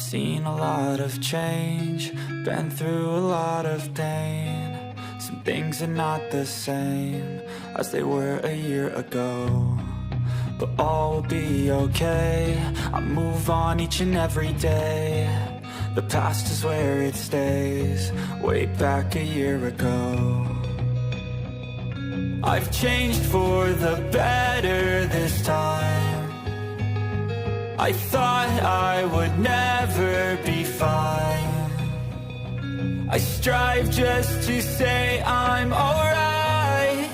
Seen a lot of change, been through a lot of pain. Some things are not the same as they were a year ago, but all will be okay. I move on each and every day. The past is where it stays, way back a year ago. I've changed for the better this time. I thought I would never be fine. I strive just to say I'm alright,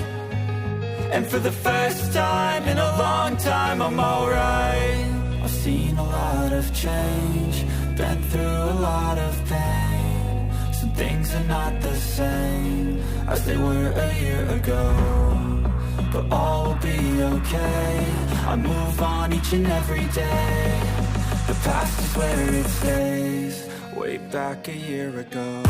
and for the first time in a long time I'm alright. I've seen a lot of change, been through a lot of pain. Some things are not the same as they were a year ago, but all will be okay. I move on each and every day. The past is where it stays, way back a year ago.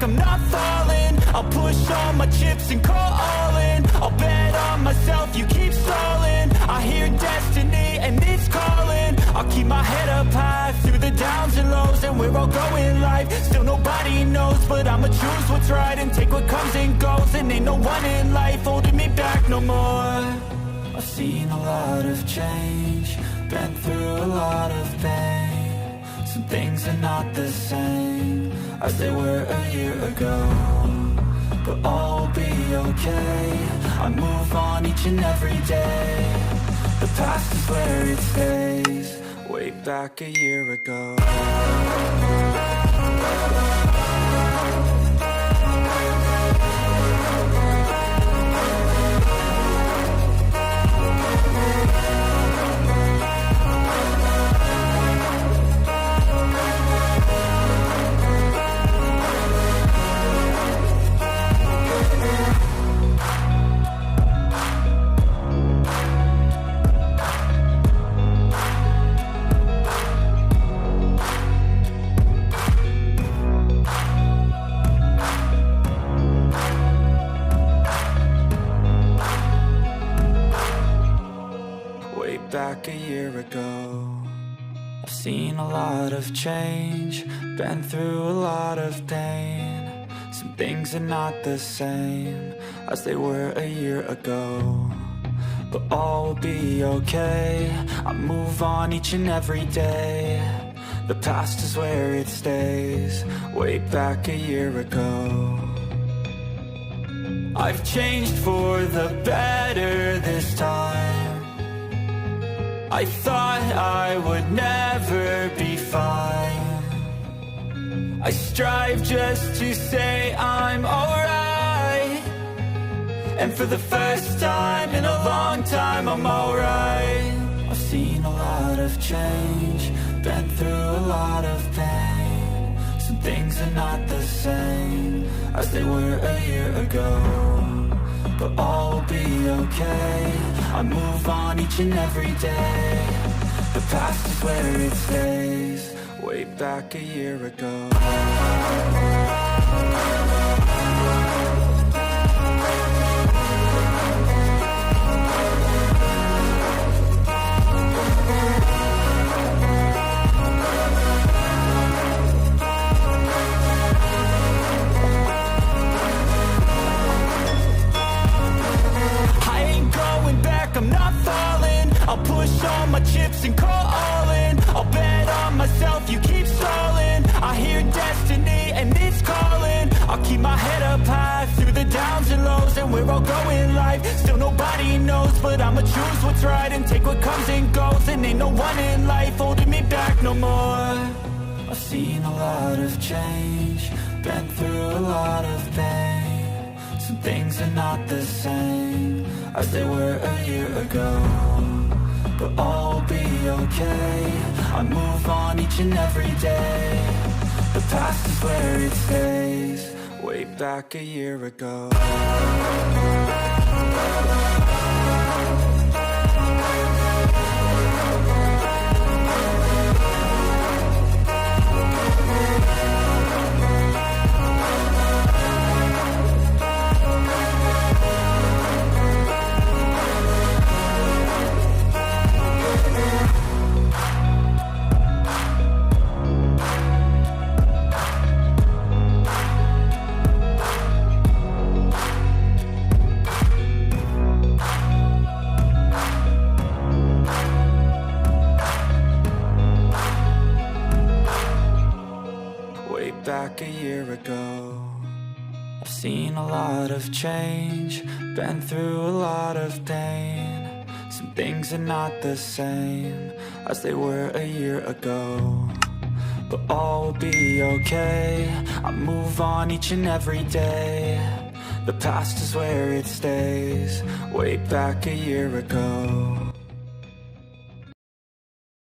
I'm not falling, I'll push all my chips and call all in. I'll bet on myself, you keep stalling. I hear destiny and it's calling. I'll keep my head up high through the downs and lows, and we're all going life. Still nobody knows, but I'ma choose what's right and take what comes and goes. And ain't no one in life holding me back no more. I've seen a lot of change, been through a lot of pain. Some things are not the same as they were a year ago, but all will be okay. I move on each and every day. The past is where it stays, way back a year ago. Back a year ago, I've seen a lot of change, been through a lot of pain. Some things are not the same as they were a year ago, but all will be okay. I move on each and every day. The past is where it stays, way back a year ago. I've changed for the better this time. I thought I would never be fine. I strive just to say I'm alright, and for the first time in a long time I'm alright. I've seen a lot of change, been through a lot of pain. Some things are not the same as they were a year ago, but all will be okay. I move on each and every day. The past is where it stays, way back a year ago. I'm not falling, I'll push all my chips and call all in. I'll bet on myself, you keep stalling. I hear destiny and it's calling. I'll keep my head up high through the downs and lows, and we're all going life. Still nobody knows, but I'ma choose what's right and take what comes and goes. And ain't no one in life holding me back no more. I've seen a lot of change, been through a lot of pain. Some things are not the same as they were a year ago, but all will be okay. I move on each and every day. The past is where it stays, way back a year ago. Back a year ago, I've seen a lot of change, been through a lot of pain. Some things are not the same as they were a year ago, but all will be okay. I move on each and every day. The past is where it stays, way back a year ago.